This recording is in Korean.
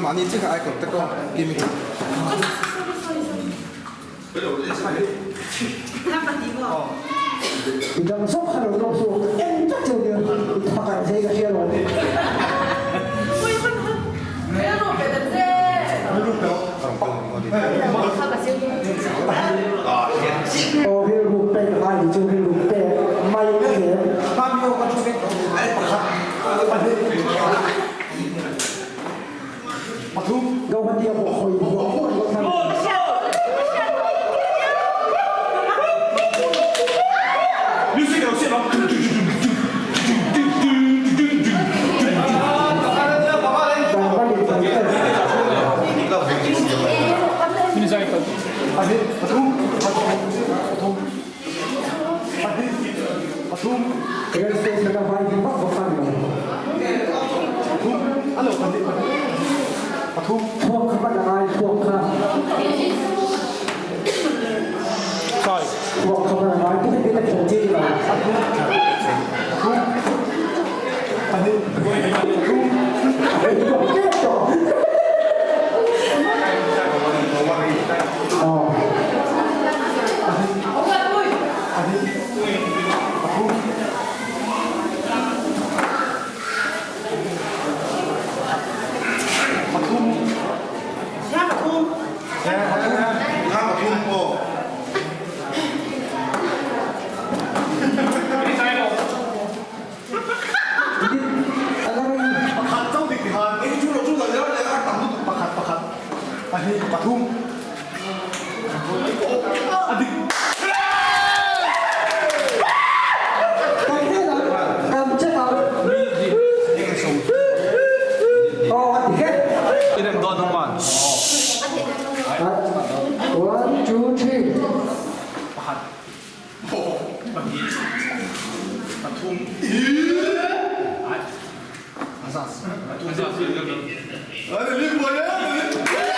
많이 찍어 알 거. 뜨거. 이미. 이장 속하는 없어. 엠짝 저기 파가 제가 싫어. 필국 때 많이 좀 필국 때 많이 게 파미오가 초계 너 한디가 뭐 거의 뭐 하는 뮤직이 없이 막 그래서 내가 많이 바꿔가는พวกเขาอะไรพวกเขาพวกเขาอะไรที่เป็นแต่ผมที่เราอันนี้ผมแก้ต่ออ๋อ이름 너 동만. 1, 2, 3 아니, 이게 뭐야?